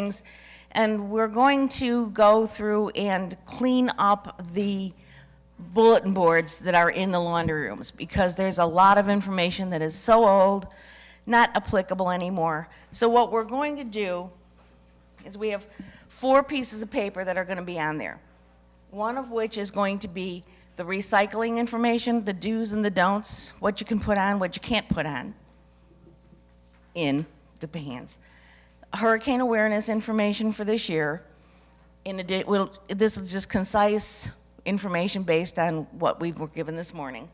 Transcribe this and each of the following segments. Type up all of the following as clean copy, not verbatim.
buildings, and we're going to go through and clean up the bulletin boards that are in the laundry rooms, because there's a lot of information that is so old, not applicable anymore. So what we're going to do is we have 4 pieces of paper that are going to be on there. One of which is going to be the recycling information, the do's and the don'ts, what you can put on, what you can't put on in the pans. Hurricane awareness information for this year. This is just concise information based on what we were given this morning.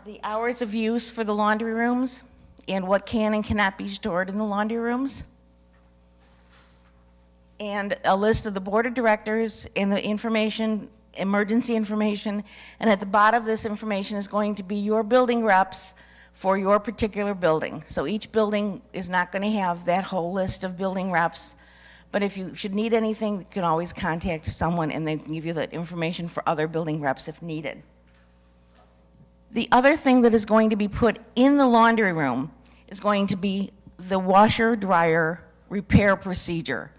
The hours of use for the laundry rooms and what can and cannot be stored in the laundry rooms. And a list of the board of directors and the information, emergency information, and at the bottom of this information is going to be your building reps for your particular building. So each building is not going to have that whole list of building reps, but if you should need anything, you can always contact someone and they can give you that information for other building reps if needed. The other thing that is going to be put in the laundry room is going to be the washer-dryer repair procedure.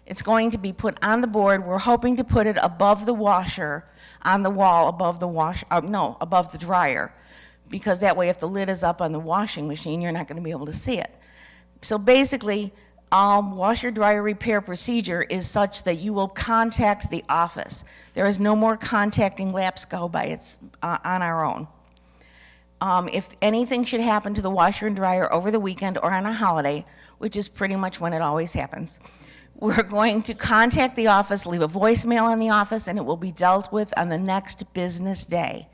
It's going to be put on the board. We're hoping to put it above the washer, on the wall, above the above the dryer, because that way if the lid is up on the washing machine, you're not going to be able to see it. So basically, washer-dryer repair procedure is such that you will contact the office. There is no more contacting LAPSCO on our own. If anything should happen to the washer and dryer over the weekend or on a holiday, which is pretty much when it always happens, we're going to contact the office, leave a voicemail in the office, and it will be dealt with on the next business day.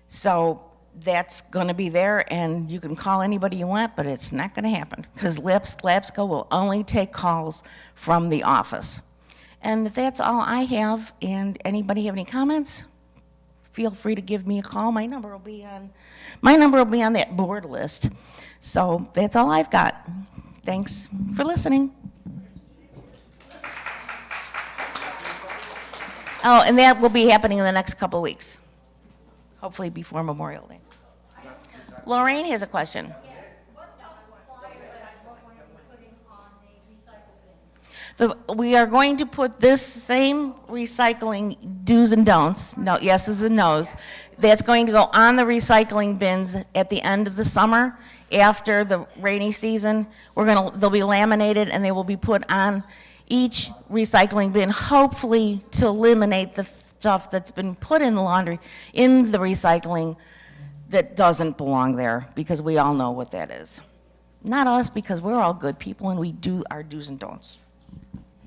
So that's going to be there, and you can call anybody you want, but it's not going to happen, because LAPSCO will only take calls from the office. And that's all I have, and anybody have any comments? Feel free to give me a call. My number will be on that board list. So that's all I've got. Thanks for listening. Oh, and that will be happening in the next couple of weeks, hopefully before Memorial Day. Lorraine has a question. We are going to put this same recycling do's and don'ts, no, yeses and nos, that's going to go on the recycling bins at the end of the summer after the rainy season. They'll be laminated and they will be put on each recycling bin, hopefully to eliminate the stuff that's been put in the laundry, in the recycling, that doesn't belong there, because we all know what that is. Not us, because we're all good people and we do our do's and don'ts.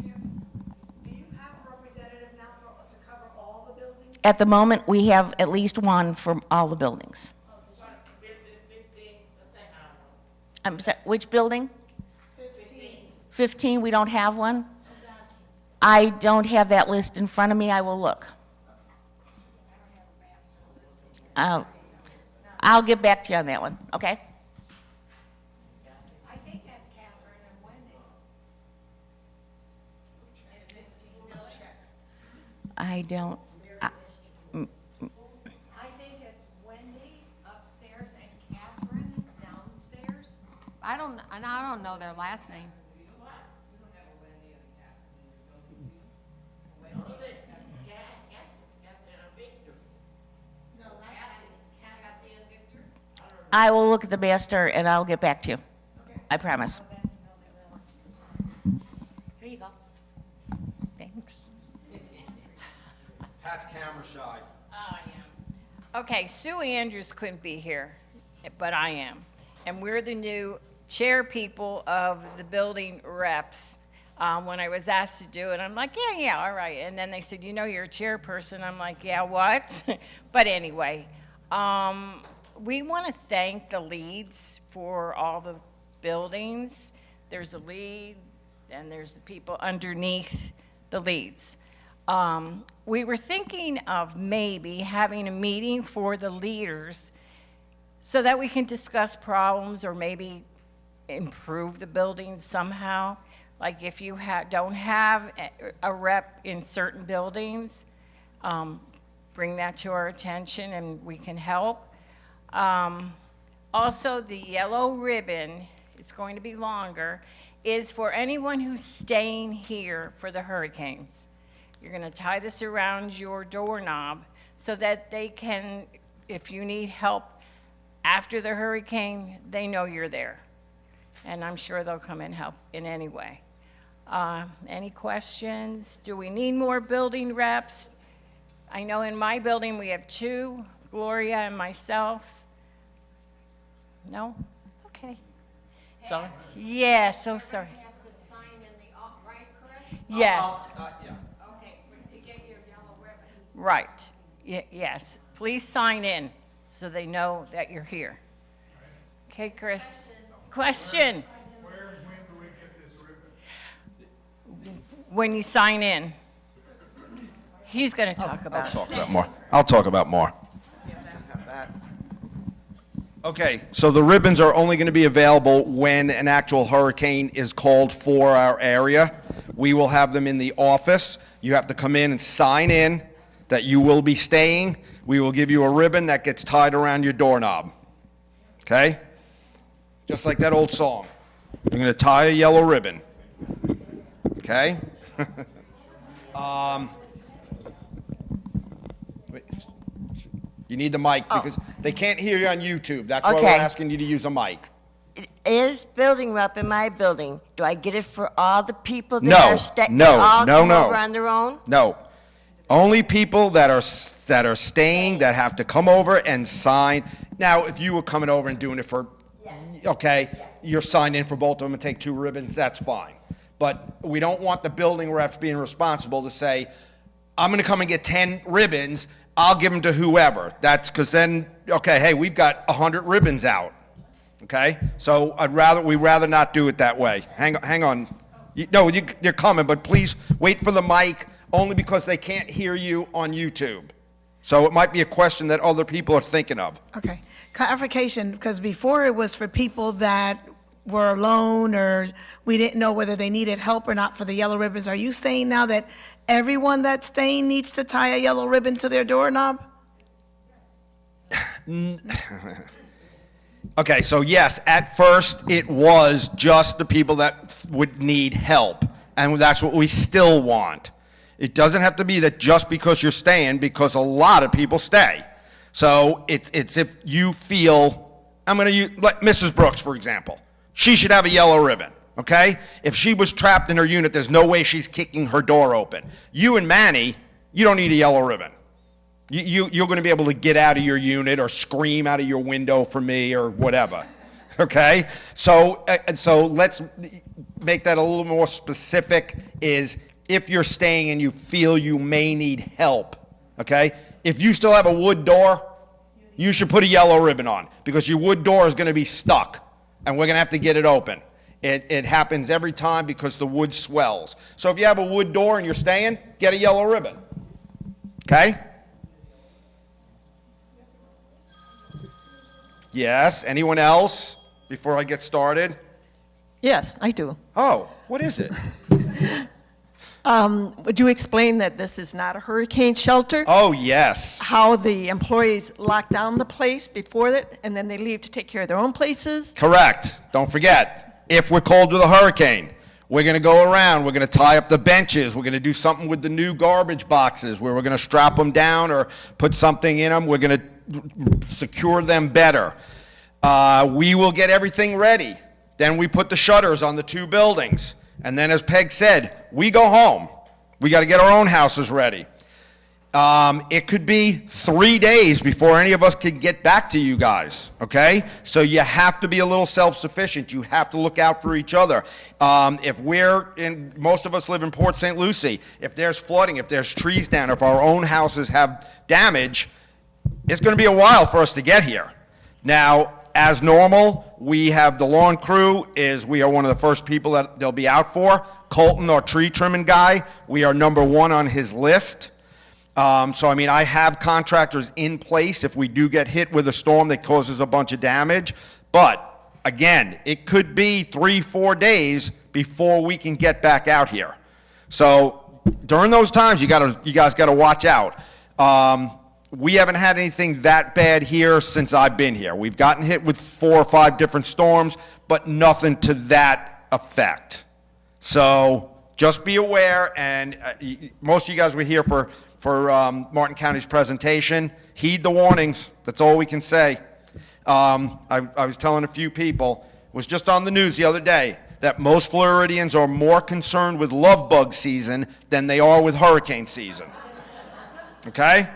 Do you have a representative now to cover all the buildings? At the moment, we have at least one for all the buildings. I'm sorry, which building? 15, we don't have one? I don't have that list in front of me. I will look. I'll get back to you on that one, okay? I think that's Catherine and Wendy. I don't. I think it's Wendy upstairs and Catherine downstairs. I don't know their last name. I will look at the master and I'll get back to you. Okay. I promise. Here you go. Thanks. Pat's camera shy. Oh, I am. Okay, Sue Andrews couldn't be here, but I am. And we're the new chair people of the building reps. When I was asked to do it, I'm like, yeah, all right. And then they said, you're a chairperson. I'm like, yeah, what? But anyway, we want to thank the leads for all the buildings. There's a lead, and there's the people underneath the leads. We were thinking of maybe having a meeting for the leaders so that we can discuss problems or maybe improve the buildings somehow. Like if you don't have a rep in certain buildings, bring that to our attention and we can help. Also, the yellow ribbon, it's going to be longer, is for anyone who's staying here for the hurricanes. You're going to tie this around your doorknob so that they can, if you need help after the hurricane, they know you're there. And I'm sure they'll come and help in any way. Any questions? Do we need more building reps? I know in my building we have 2, Gloria and myself. No? Okay. So, yeah, so sorry. You have to sign in the, right, Chris? Yes, Okay, to get your yellow ribbon. right. Yes. Please sign in so they know that you're here. Okay, Chris. Question? Where and when do we get this ribbon? When you sign in. He's going to talk about it. I'll talk about more. Okay, so the ribbons are only going to be available when an actual hurricane is called for our area. We will have them in the office. You have to come in and sign in that you will be staying. We will give you a ribbon that gets tied around your doorknob. Okay? Just like that old song. You're going to tie a yellow ribbon. Okay? You need the mic because they can't hear you on YouTube. That's why we're Okay. asking you to use a mic. Is building rep in my building, do I get it for all the people that No, are staying? no, all no, come no. over on their own? No. Only people that are staying that have to come over and sign. Now, if you were coming over and doing it for, okay, you're signed in for both of them and take 2 ribbons, that's fine. But we don't want the building reps being responsible to say, I'm going to come and get 10 ribbons, I'll give them to whoever. That's because then, okay, hey, we've got 100 ribbons out. Okay? So we'd rather not do it that way. Hang on. You're coming, but please wait for the mic only because they can't hear you on YouTube. So it might be a question that other people are thinking of. Okay, clarification, because before it was for people that were alone or we didn't know whether they needed help or not for the yellow ribbons. Are you saying now that everyone that's staying needs to tie a yellow ribbon to their doorknob? Okay, so yes, at first it was just the people that would need help, and that's what we still want. It doesn't have to be that just because you're staying, because a lot of people stay. So it's if you feel, I'm going to use, like Mrs. Brooks, for example. She should have a yellow ribbon, okay? If she was trapped in her unit, there's no way she's kicking her door open. You and Manny, you don't need a yellow ribbon. You're going to be able to get out of your unit or scream out of your window for me or whatever, okay? So let's make that a little more specific, is if you're staying and you feel you may need help, okay? If you still have a wood door, you should put a yellow ribbon on because your wood door is going to be stuck and we're going to have to get it open. It happens every time because the wood swells. So if you have a wood door and you're staying, get a yellow ribbon, okay? Yes, anyone else before I get started? Yes, I do. Oh, what is it? Would you explain that this is not a hurricane shelter? Oh, yes. How the employees lock down the place before it, and then they leave to take care of their own places? Correct. Don't forget, if we're called with a hurricane, we're going to go around, we're going to tie up the benches, we're going to do something with the new garbage boxes where we're going to strap them down or put something in them. We're going to secure them better. We will get everything ready. Then we put the shutters on the 2 buildings. And then, as Peg said, we go home. We got to get our own houses ready. It could be 3 days before any of us can get back to you guys, okay? So you have to be a little self-sufficient. You have to look out for each other. If most of us live in Port St. Lucie, if there's flooding, if there's trees down, if our own houses have damage, it's going to be a while for us to get here. Now, as normal, we have the lawn crew we are one of the first people that they'll be out for. Colton, our tree trimming guy, we are number 1 on his list. I have contractors in place if we do get hit with a storm that causes a bunch of damage. But, again, it could be 3-4 days before we can get back out here. So, during those times, you guys got to watch out. We haven't had anything that bad here since I've been here. We've gotten hit with 4 or 5 different storms, but nothing to that effect. So just be aware, and most of you guys were here for Martin County's presentation. Heed the warnings. That's all we can say. I was telling a few people, it was just on the news the other day, that most Floridians are more concerned with love bug season than they are with hurricane season. Okay?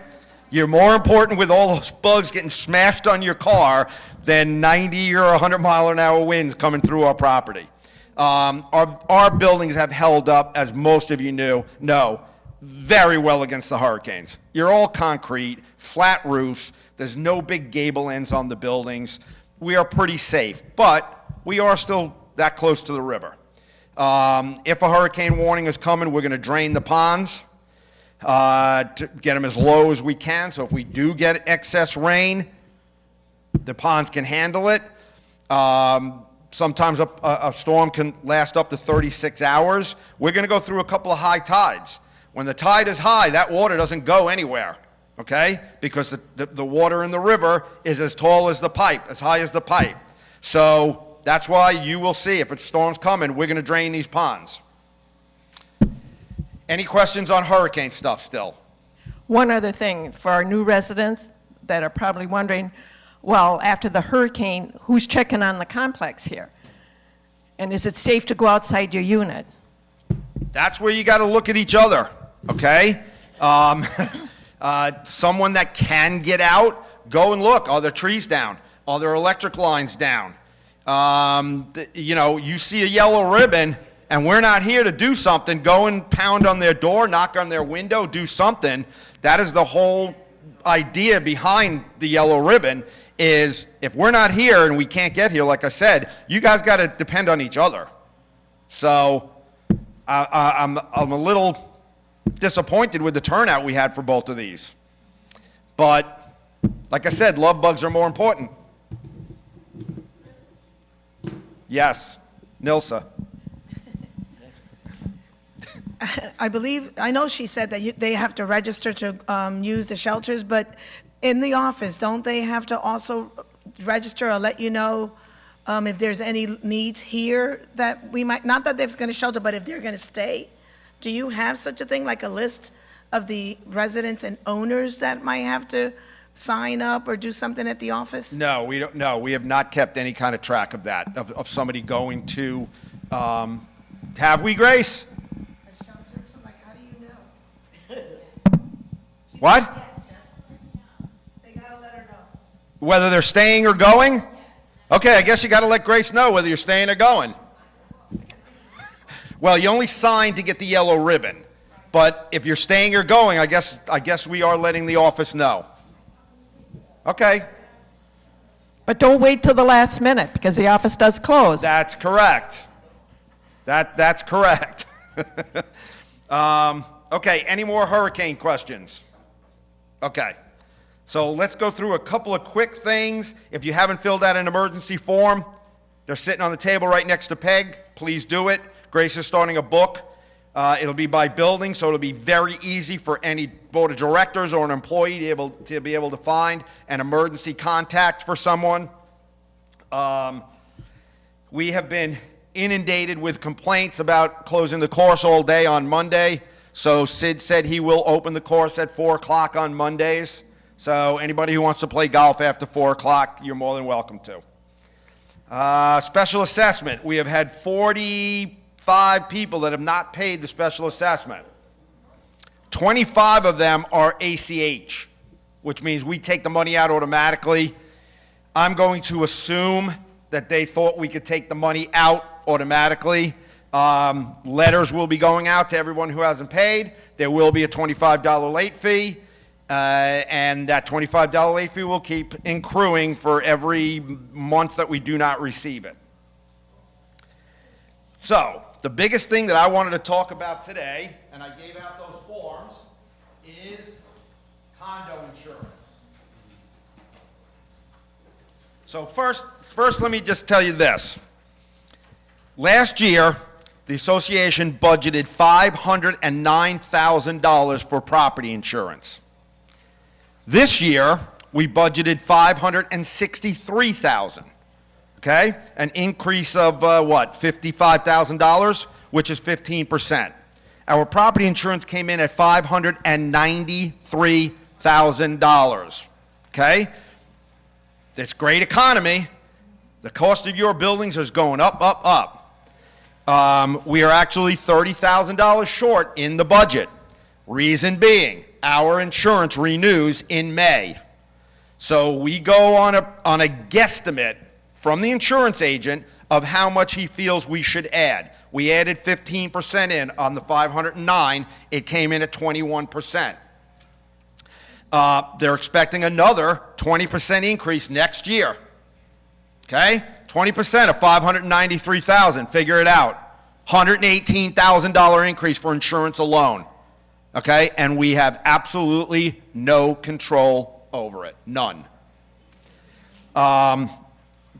You're more important with all those bugs getting smashed on your car than 90 or 100 mile an hour winds coming through our property. Our buildings have held up, as most of you know, very well against the hurricanes. You're all concrete, flat roofs. There's no big gable ends on the buildings. We are pretty safe, but we are still that close to the river. If a hurricane warning is coming, we're going to drain the ponds to get them as low as we can. So if we do get excess rain, the ponds can handle it. Sometimes a storm can last up to 36 hours. We're going to go through a couple of high tides. When the tide is high, that water doesn't go anywhere, okay? Because the water in the river is as tall as the pipe, as high as the pipe. So that's why you will see, if a storm's coming, we're going to drain these ponds. Any questions on hurricane stuff still? One other thing for our new residents that are probably wondering, well, after the hurricane, who's checking on the complex here? And is it safe to go outside your unit? That's where you got to look at each other, okay? Someone that can get out, go and look. Are there trees down? Are there electric lines down? You see a yellow ribbon, and we're not here to do something. Go and pound on their door, knock on their window, do something. That is the whole idea behind the yellow ribbon, is if we're not here and we can't get here, like I said, you guys got to depend on each other. So I'm a little disappointed with the turnout we had for both of these. But like I said, love bugs are more important. Yes, Nilsa. I know she said that they have to register to use the shelters, but in the office, don't they have to also register or let you know if there's any needs here that we might, not that they're going to shelter, but if they're going to stay? Do you have such a thing, like a list of the residents and owners that might have to sign up or do something at the office? No, we don't. No, we have not kept any kind of track of that, of somebody going to, have we, Grace? A shelter, so like, how do you know? What? Yes. They gotta let her know. Whether they're staying or going? Okay, I guess you got to let Grace know whether you're staying or going. Well, you only signed to get the yellow ribbon, but if you're staying or going, I guess we are letting the office know. Okay. But don't wait till the last minute, because the office does close. That's correct. That's correct. Okay, any more hurricane questions? Okay. So let's go through a couple of quick things. If you haven't filled out an emergency form, they're sitting on the table right next to Peg. Please do it. Grace is starting a book. It'll be by building, so it'll be very easy for any board of directors or an employee to be able to find an emergency contact for someone. We have been inundated with complaints about closing the course all day on Monday. So Sid said he will open the course at 4 o'clock on Mondays. So anybody who wants to play golf after 4 o'clock, you're more than welcome to. Special assessment. We have had 45 people that have not paid the special assessment. 25 of them are ACH, which means we take the money out automatically. I'm going to assume that they thought we could take the money out automatically. Letters will be going out to everyone who hasn't paid. There will be a $25 late fee, and that $25 late fee will keep accruing for every month that we do not receive it. So, the biggest thing that I wanted to talk about today, and I gave out those forms, is condo insurance. So first let me just tell you this. Last year, the association budgeted $509,000 for property insurance. This year, we budgeted $563,000. okay? An increase of what, $55,000, which is 15%. Our property insurance came in at $593,000, okay? It's great economy. The cost of your buildings is going up, up, up. We are actually $30,000 short in the budget. Reason being, our insurance renews in May. So we go on a guesstimate from the insurance agent of how much he feels we should add. We added 15% in on the 509. It came in at 21%. They're expecting another 20% increase next year. Okay? 20% of 593,000. Figure it out. $118,000 increase for insurance alone. Okay? And we have absolutely no control over it. None.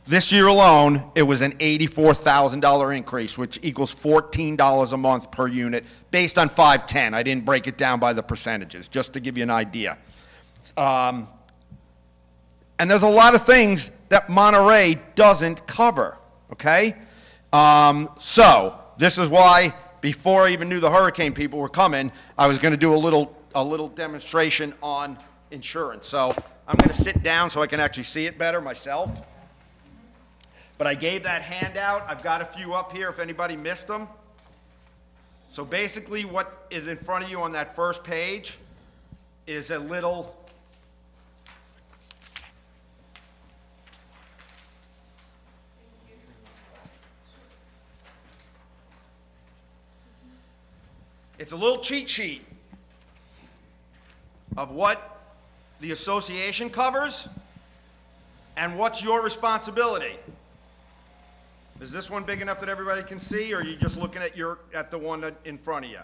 This year alone, it was an $84,000 increase, which equals $14 a month per unit, based on 510. I didn't break it down by the percentages, just to give you an idea. And there's a lot of things that Monterey doesn't cover, okay? So this is why, before I even knew the hurricane people were coming, I was going to do a little demonstration on insurance. So I'm going to sit down so I can actually see it better myself. But I gave that handout. I've got a few up here if anybody missed them. So basically what is in front of you on that first page is a little cheat sheet of what the association covers and what's your responsibility. Is this one big enough that everybody can see, or are you just looking at the one in front of you?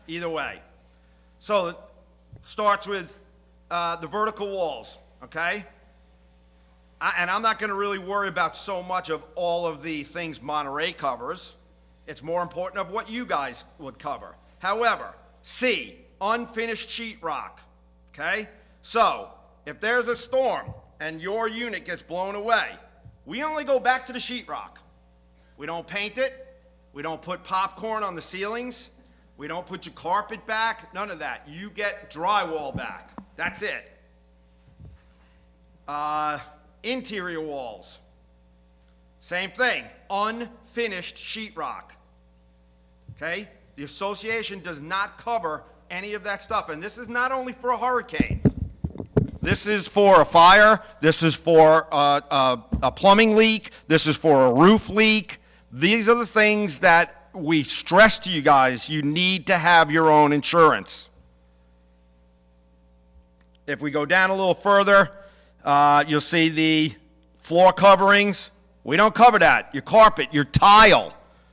Either way. So it starts with the vertical walls, okay? And I'm not going to really worry about so much of all of the things Monterey covers. It's more important of what you guys would cover. However, C, unfinished sheetrock, okay? So if there's a storm and your unit gets blown away, we only go back to the sheetrock. We don't paint it. We don't put popcorn on the ceilings. We don't put your carpet back. None of that. You get drywall back. That's it. Interior walls. Same thing. Unfinished sheetrock. Okay? The association does not cover any of that stuff. And this is not only for a hurricane. This is for a fire. This is for a plumbing leak. This is for a roof leak. These are the things that we stress to you guys. You need to have your own insurance. If we go down a little further, you'll see the floor coverings. We don't cover that. Your carpet, your tile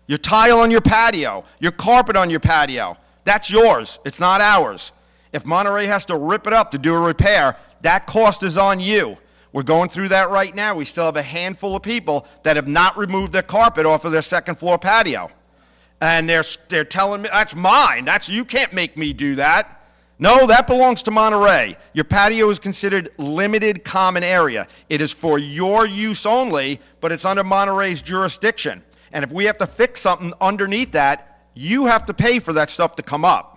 on your patio, your carpet on your patio. That's yours. It's not ours. If Monterey has to rip it up to do a repair, that cost is on you. We're going through that right now. We still have a handful of people that have not removed their carpet off of their second floor patio. And they're telling me, that's mine. You can't make me do that. No, that belongs to Monterey. Your patio is considered limited common area. It is for your use only, but it's under Monterey's jurisdiction. And if we have to fix something underneath that, you have to pay for that stuff to come up.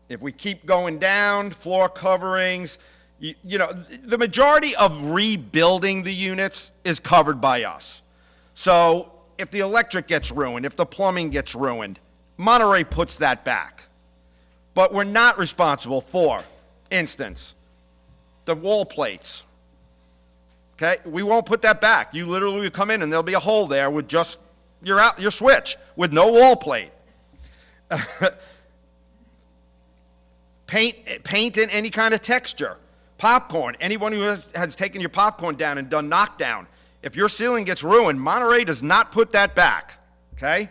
If we keep going down, floor coverings, you know, the majority of rebuilding the units is covered by us. So if the electric gets ruined, if the plumbing gets ruined, Monterey puts that back. But we're not responsible for, instance, the wall plates. Okay, we won't put that back. You literally will come in and there'll be a hole there with just your switch with no wall plate. Paint in any kind of texture. Popcorn. Anyone who has taken your popcorn down and done knockdown, if your ceiling gets ruined, Monterey does not put that back. Okay?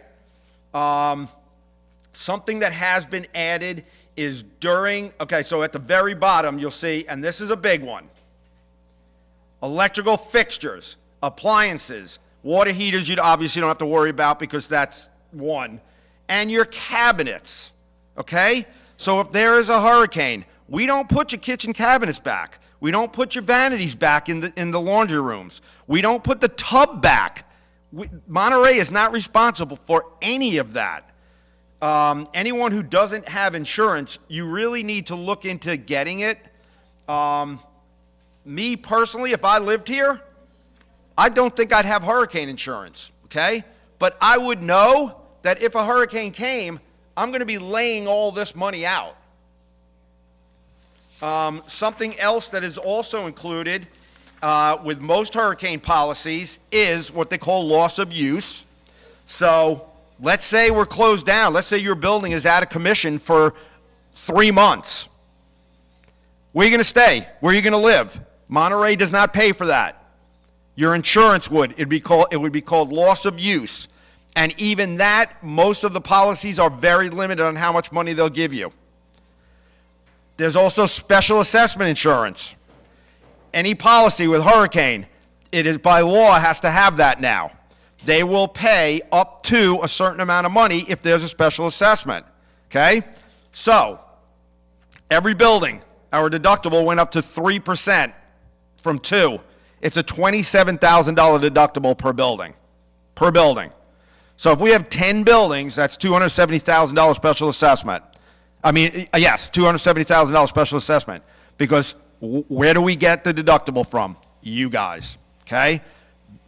Something that has been added is so at the very bottom you'll see, and this is a big one, electrical fixtures, appliances, water heaters you obviously don't have to worry about because that's one, and your cabinets. Okay? So if there is a hurricane, we don't put your kitchen cabinets back. We don't put your vanities back in the laundry rooms. We don't put the tub back. Monterey is not responsible for any of that. Anyone who doesn't have insurance, you really need to look into getting it. Me personally, if I lived here, I don't think I'd have hurricane insurance, okay? But I would know that if a hurricane came, I'm going to be laying all this money out. Something else that is also included with most hurricane policies is what they call loss of use. So let's say we're closed down. Let's say your building is out of commission for 3 months. Where are you going to stay? Where are you going to live? Monterey does not pay for that. Your insurance would. It would be called loss of use. And even that, most of the policies are very limited on how much money they'll give you. There's also special assessment insurance. Any policy with hurricane, it is by law has to have that now. They will pay up to a certain amount of money if there's a special assessment. Okay? So, every building, our deductible went up to 3% from 2%. It's a $27,000 deductible per building. Per building. So if we have 10 buildings, that's $270,000 special assessment. Yes, $270,000 special assessment. Because where do we get the deductible from? You guys, okay?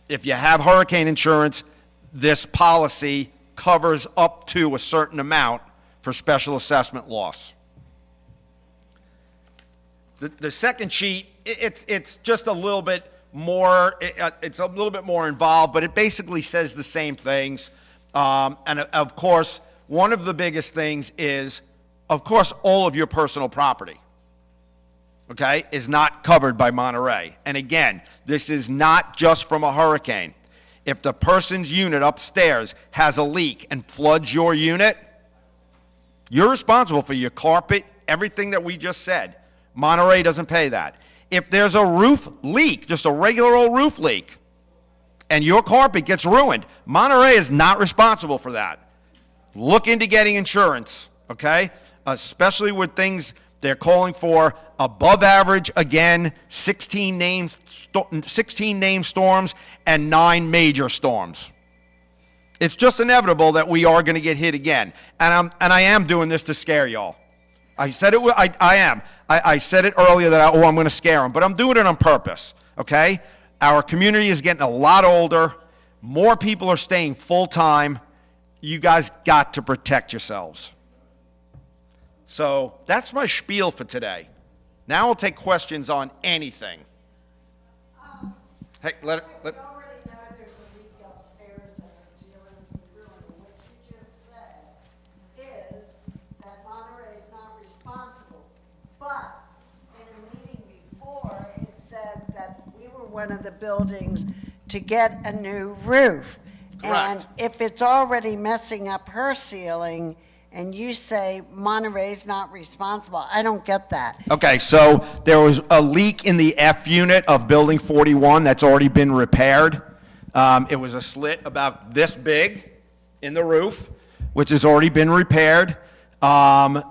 If you have hurricane insurance, this policy covers up to a certain amount for special assessment loss. The second sheet, it's just a little bit more, it's a little bit more involved, but it basically says the same things. And of course, one of the biggest things is, of course, all of your personal property, okay, is not covered by Monterey. And again, this is not just from a hurricane. If the person's unit upstairs has a leak and floods your unit, you're responsible for your carpet, everything that we just said. Monterey doesn't pay that. If there's a roof leak, just a regular old roof leak, and your carpet gets ruined, Monterey is not responsible for that. Look into getting insurance, okay? Especially with things they're calling for above average, again, 16 named storms and 9 major storms. It's just inevitable that we are going to get hit again. And I am doing this to scare y'all. I said it. I am. I said it earlier that I'm going to scare them, but I'm doing it on purpose. Okay? Our community is getting a lot older. More people are staying full time. You guys got to protect yourselves. So that's my spiel for today. Now I'll take questions on anything. Hey, let. We already know there's a leak upstairs and the ceilings and ruined. What you just said is that Monterey is not responsible. But in a meeting before, it said that we were one of the buildings to get a new roof. And Correct. if it's already messing up her ceiling, and you say Monterey's not responsible, I don't get that. Okay, so there was a leak in the F unit of Building 41 that's already been repaired. It was a slit about this big in the roof, which has already been repaired. All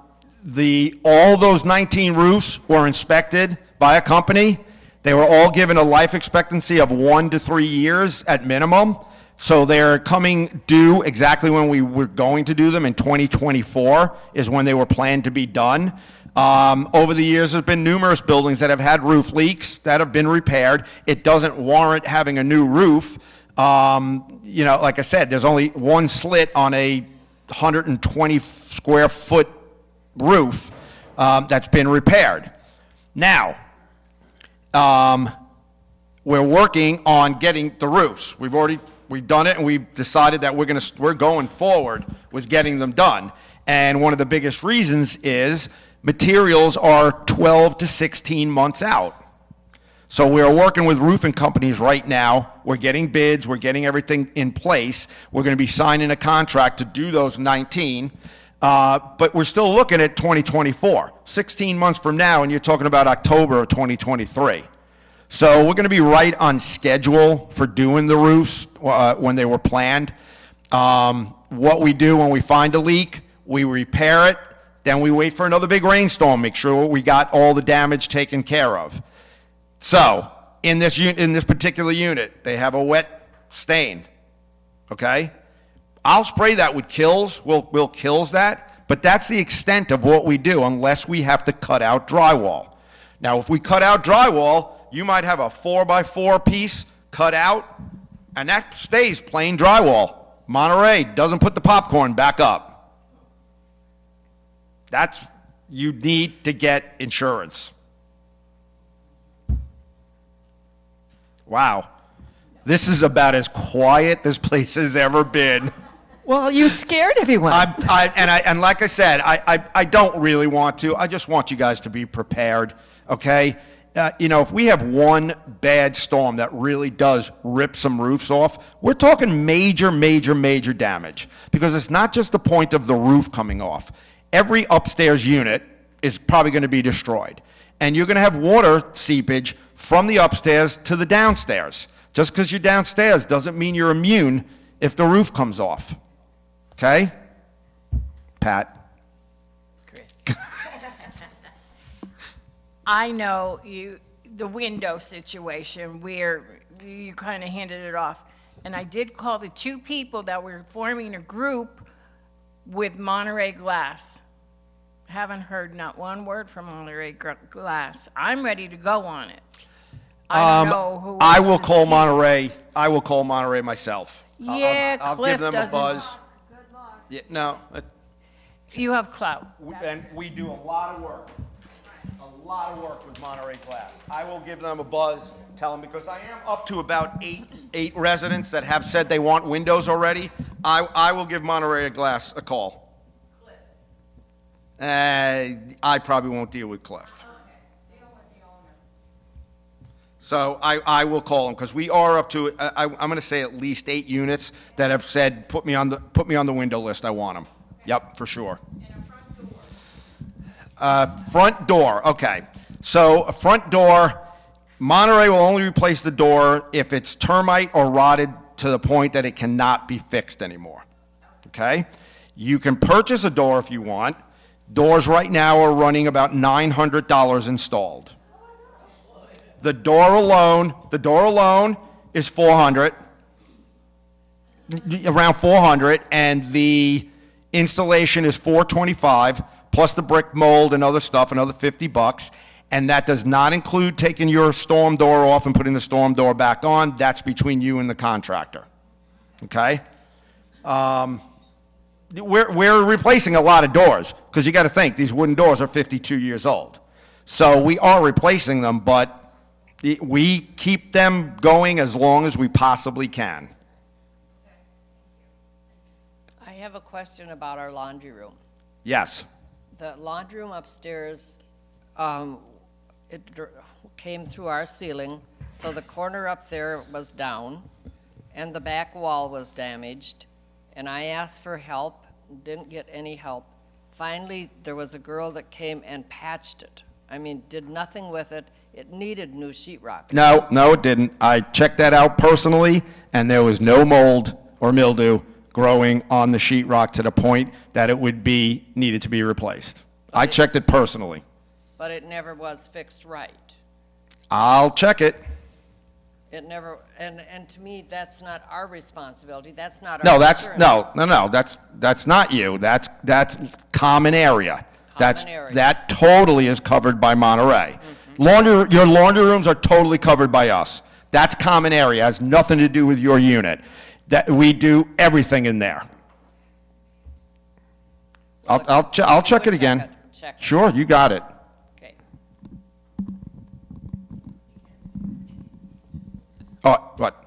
those 19 roofs were inspected by a company. They were all given a life expectancy of 1 to 3 years at minimum. So they're coming due exactly when we were going to do them in 2024 is when they were planned to be done. Over the years, there's been numerous buildings that have had roof leaks that have been repaired. It doesn't warrant having a new roof. Like I said, there's only one slit on a 120 square foot roof that's been repaired. Now, we're working on getting the roofs. We've done it, and we've decided that we're going forward with getting them done. And one of the biggest reasons is materials are 12 to 16 months out. So we're working with roofing companies right now. We're getting bids. We're getting everything in place. We're going to be signing a contract to do those 19. But we're still looking at 2024, 16 months from now, and you're talking about October of 2023. So we're going to be right on schedule for doing the roofs when they were planned. What we do when we find a leak, we repair it, then we wait for another big rainstorm, make sure we got all the damage taken care of. So, in this particular unit, they have a wet stain, okay? I'll spray that with Kills, we'll Kills that, but that's the extent of what we do unless we have to cut out drywall. Now, if we cut out drywall, you might have a 4x4 piece cut out, and that stays plain drywall. Monterey doesn't put the popcorn back up. You need to get insurance. Wow. This is about as quiet this place has ever been. Well, you scared everyone. And like I said, I don't really want to. I just want you guys to be prepared, okay? If we have one bad storm that really does rip some roofs off, we're talking major, major, major damage. Because it's not just the point of the roof coming off. Every upstairs unit is probably going to be destroyed. And you're going to have water seepage from the upstairs to the downstairs. Just because you're downstairs doesn't mean you're immune if the roof comes off. Okay? Pat? I know the window situation where you kind of handed it off. And I did call the two people that were forming a group with Monterey Glass. Haven't heard not one word from Monterey Glass. I'm ready to go on it. I don't know who. I else will is call here. Monterey. I will call Monterey myself. Yeah, I'll Cliff give them a doesn't- buzz. Yeah, no, You have clout. and we do a lot of work. A lot of work with Monterey Glass. I will give them a buzz, tell them, because I am up to about eight residents that have said they want windows already. I will give Monterey Glass a call. I probably won't deal with Cliff. So I will call them, because we are up to, I'm going to say at least 8 units that have said, put me on the window list, I want them. Yep, for sure. Front door, okay. So a front door, Monterey will only replace the door if it's termite or rotted to the point that it cannot be fixed anymore, okay? You can purchase a door if you want. Doors right now are running about $900 installed. The door alone is $400, around $400, and the installation is $425, plus the brick mold and other stuff, another $50. And that does not include taking your storm door off and putting the storm door back on. That's between you and the contractor. Okay? We're replacing a lot of doors, because you got to think, these wooden doors are 52 years old. So we are replacing them, but we keep them going as long as we possibly can. I have a question about our laundry room. Yes. The laundry room upstairs, it came through our ceiling, so the corner up there was down, and the back wall was damaged, and I asked for help, didn't get any help. Finally, there was a girl that came and patched it. I mean, did nothing with it. It needed new sheetrock. No, it didn't. I checked that out personally, and there was no mold or mildew growing on the sheetrock to the point that it would be needed to be replaced. I checked it personally. But it never was fixed right. I'll check it. It never, and to me, that's not our responsibility. That's not our No, that's, insurance. no, that's not you. That's common area. Common area. That totally is covered by Monterey. Your laundry rooms are totally covered by us. That's common area, has nothing to do with your unit. That, we do everything in there. I'll check it again. Check it. Sure, you got it. Okay. Oh, what?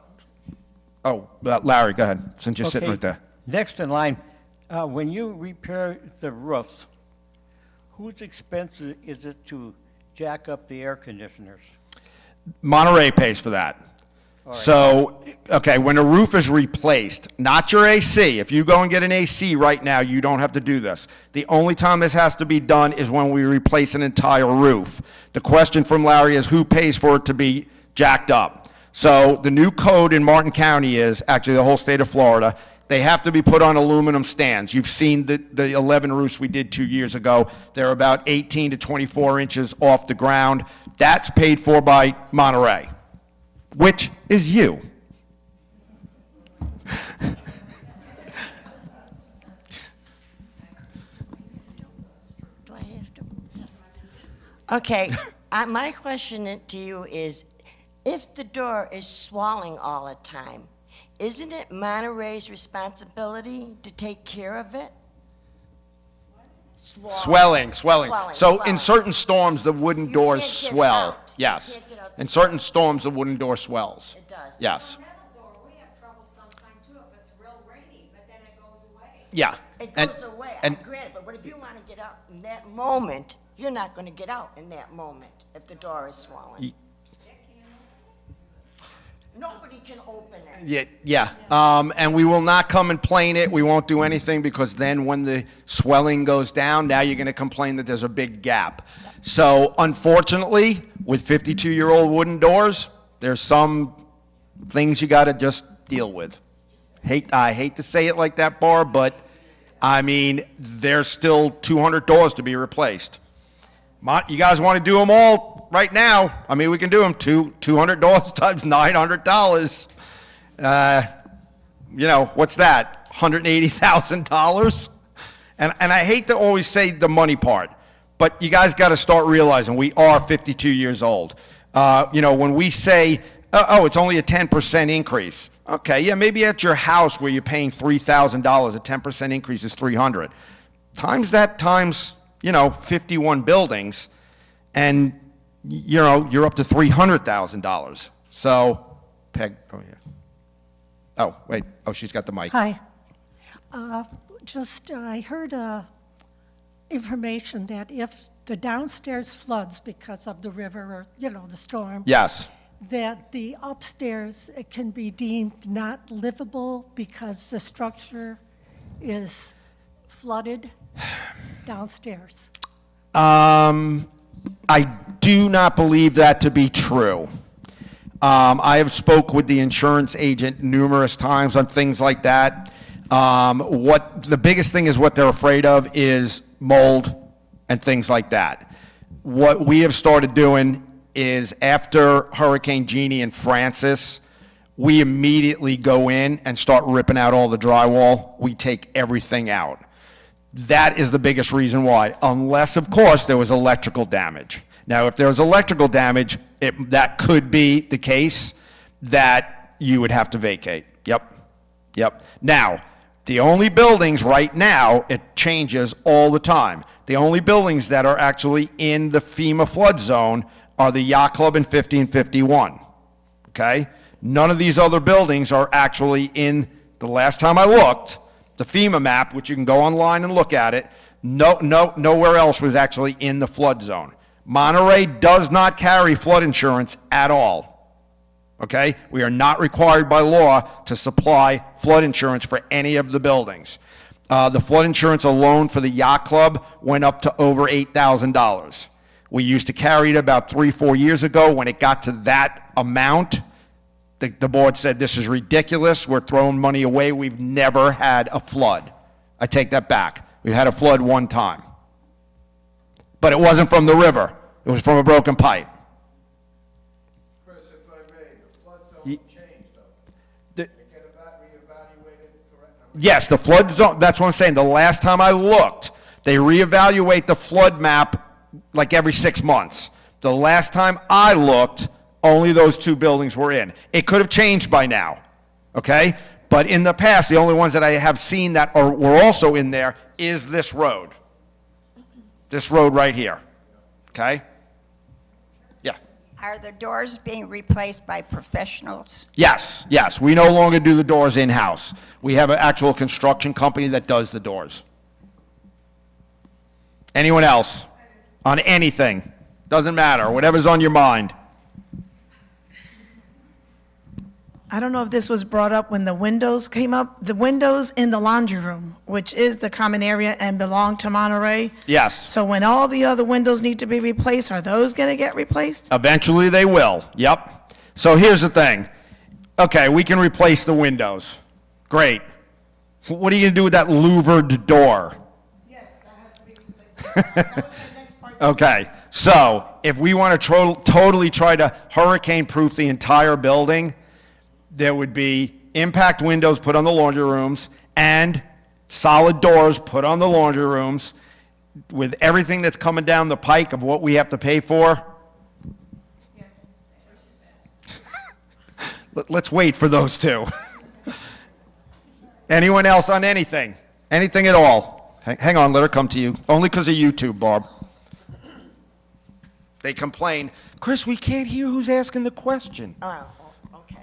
Oh, Larry, go ahead, since you're sitting Okay. right there. Next in line, when you repair the roofs, whose expense is it to jack up the air conditioners? Monterey pays for that. So, okay, when a roof is replaced, not your AC. If you go and get an AC right now, you don't have to do this. The only time this has to be done is when we replace an entire roof. The question from Larry is who pays for it to be jacked up? So the new code in Martin County is, actually the whole state of Florida, They have to be put on aluminum stands. You've seen the 11 roofs we did 2 years ago. They're about 18 to 24 inches off the ground. That's paid for by Monterey, which is you. Do I have to? Okay, my question to you is, if the door is swelling all the time, isn't it Monterey's responsibility to take care of it? Swelling. So in swelling. certain storms, the wooden You doors can't get swell. out. You Yes. can't get out. In certain storms, the wooden door swells. It does. Yes. Metal door, we have trouble sometimes too if it's real rainy, but then it goes away. Yeah. It And- goes away, and- granted, but what if you want to get out in that moment? You're not going to get out in that moment if the door is swollen. Nobody can open it. Yeah. And we will not come and plane it. We won't do anything because then when the swelling goes down, now you're going to complain that there's a big gap. So unfortunately, with 52-year-old wooden doors, there's some things you got to just deal with. I hate to say it like that, Barb, but I mean, there's still 200 doors to be replaced. You guys want to do them all right now? I mean, we can do them 200 dollars times $900. What's that? $180,000? And I hate to always say the money part, but you guys got to start realizing we are 52 years old. When we say, oh, it's only a 10% increase. Okay, yeah, maybe at your house where you're paying $3,000, a 10% increase is $300. Times that times 51 buildings, and you're up to $300,000. So, Peg, oh yeah. Oh, wait, she's got the mic. Hi. I heard information that if the downstairs floods because of the river or, the storm, Yes. that the upstairs it can be deemed not livable because the structure is flooded downstairs. I do not believe that to be true. I have spoke with the insurance agent numerous times on things like that. What the biggest thing is what they're afraid of is mold and things like that. What we have started doing is after Hurricane Jeannie and Francis, we immediately go in and start ripping out all the drywall. We take everything out. That is the biggest reason why, unless, of course, there was electrical damage. Now, if there was electrical damage, that could be the case that you would have to vacate. Yep. Now, the only buildings right now, it changes all the time. The only buildings that are actually in the FEMA flood zone are the Yacht Club in 50 and 51. Okay? None of these other buildings are actually in, the last time I looked, the FEMA map, which you can go online and look at it, nowhere else was actually in the flood zone. Monterey does not carry flood insurance at all. Okay? We are not required by law to supply flood insurance for any of the buildings. The flood insurance alone for the Yacht Club went up to over $8,000. We used to carry it about 3-4 years ago. When it got to that amount, the board said, this is ridiculous. We're throwing money away. We've never had a flood. I take that back. We had a flood one time. But it wasn't from the river. It was from a broken pipe. Chris, if I may, the flood zone changed though. They get reevaluated, correct? Yes, the flood zone, that's what I'm saying. The last time I looked, they reevaluate the flood map like every 6 months. The last time I looked, only those 2 buildings were in. It could have changed by now, okay? But in the past, the only ones that I have seen that were also in there is this road. This road right here, okay? Yeah. Are the doors being replaced by professionals? Yes. We no longer do the doors in-house. We have an actual construction company that does the doors. Anyone else? On anything? Doesn't matter. Whatever's on your mind. I don't know if this was brought up when the windows came up. The windows in the laundry room, which is the common area and belong to Monterey. Yes. So when all the other windows need to be replaced, are those going to get replaced? Eventually they will. Yep. So here's the thing. Okay, we can replace the windows. Great. What are you gonna do with that louvered door? Yes, that has to be replaced. That was my next part. Okay, so if we want to totally try to hurricane-proof the entire building, there would be impact windows put on the laundry rooms and solid doors put on the laundry rooms with everything that's coming down the pike of what we have to pay for. Let's wait for those two. Anyone else on anything? Anything at all? Hang on, let her come to you. Only because of YouTube, Barb. They complain, Chris, we can't hear who's asking the question. Oh, okay.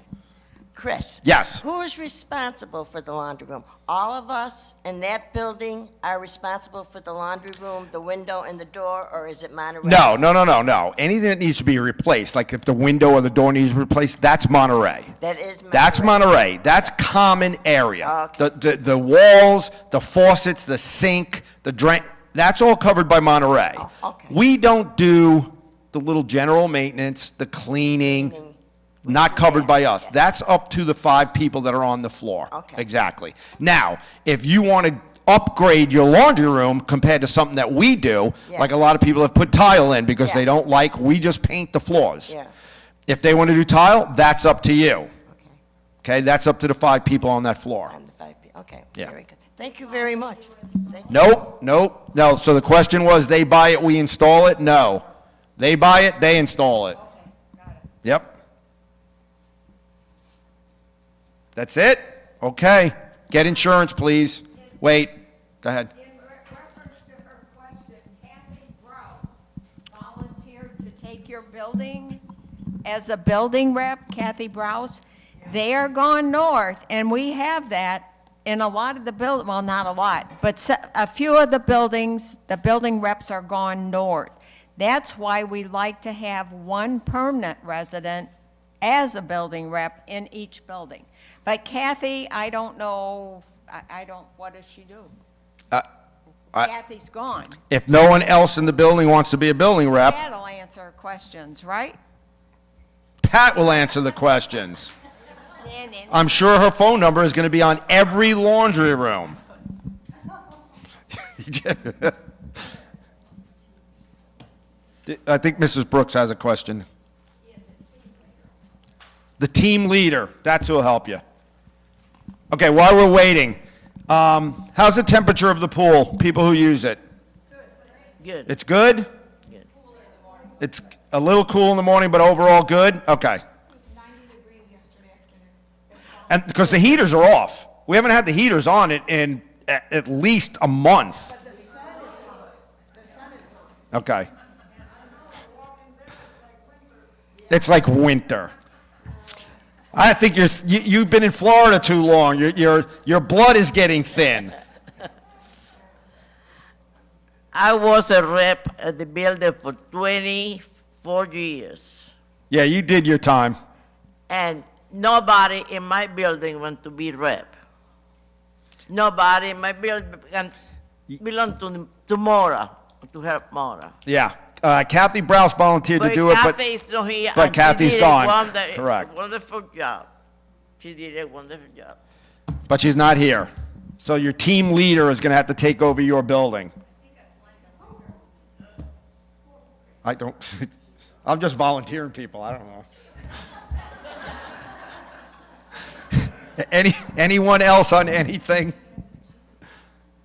Chris? Yes. Who is responsible for the laundry room? All of us in that building are responsible for the laundry room, the window, and the door, or is it Monterey? No. Anything that needs to be replaced, like if the window or the door needs replaced, that's Monterey. That is Monterey. That's Monterey. That's common area. Okay. The walls, the faucets, the sink, the drain, that's all covered by Monterey. Oh, okay. We don't do the little general maintenance, the cleaning, not covered by us. Yeah. That's up to the 5 people that are on the floor. Okay. Exactly. Now, if you want to upgrade your laundry room compared to something that we do, Yeah. like a lot of people have put tile in because Yeah. they don't like, we just paint the floors. Yeah. If they want to do tile, that's up to you. Okay. Okay, that's up to the 5 people on that floor. And the 5 people. Okay. Yeah. Very good. Thank you very much. Thank you. Nope. No, so the question was, they buy it, we install it? No. They buy it, they install it. Yep. That's it? Okay. Get insurance, please. Wait, go ahead. In reference to her question, Kathy Browse volunteered to take your building as a building rep, Kathy Browse. They are gone north, and we have that in a lot of the well, not a lot, but a few of the buildings, the building reps are gone north. That's why we like to have one permanent resident as a building rep in each building. But Kathy, I don't know, what does she do? Kathy's gone. If no one else in the building wants to be a building rep, That'll answer her questions, right? Pat will answer the questions. And then- I'm sure her phone number is going to be on every laundry room. I think Mrs. Brooks has a question. The team leader, that's who'll help you. Okay, while we're waiting, how's the temperature of the pool, people who use it? Good. It's good? Good. It's a little cool in the morning, but overall good? Okay. It was 90 degrees yesterday afternoon. And because the heaters are off. We haven't had the heaters on it in at least a month. But the sun is hot. The sun is hot. Okay. It's like winter. I think you've been in Florida too long. Your blood is getting thin. I was a rep at the building for 24 years, Yeah, you did your time. and nobody in my building want to be rep. Nobody in my building belong to Mora, to help Mora. Yeah. Kathy Browse volunteered to do it, but Kathy's not here, but and she Kathy's did gone. a Correct. wonderful job. She did a wonderful job. but she's not here. So your team leader is going to have to take over your building. I don't. I'm just volunteering people. I don't know. Anyone else on anything?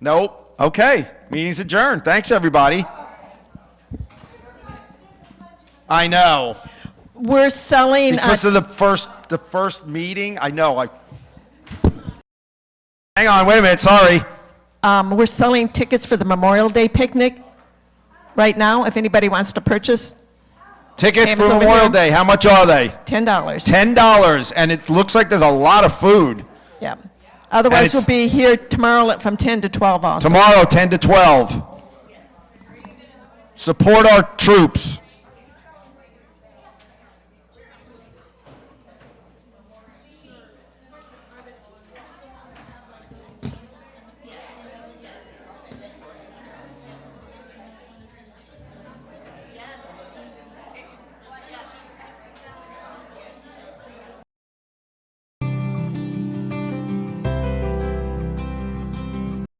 Nope. Okay. Meeting's adjourned. Thanks, everybody. I know. We're selling, Because of the first meeting, I know. Hang on, wait a minute, sorry. we're selling tickets for the Memorial Day picnic right now, if anybody wants to purchase. Tickets Sam's for over Memorial here. Day, how much are they? $10. $10, and it looks like there's a lot of food. Yeah. Otherwise, it's- we'll be here tomorrow from 10 to 12 also. Tomorrow, 10 to 12. Support our troops.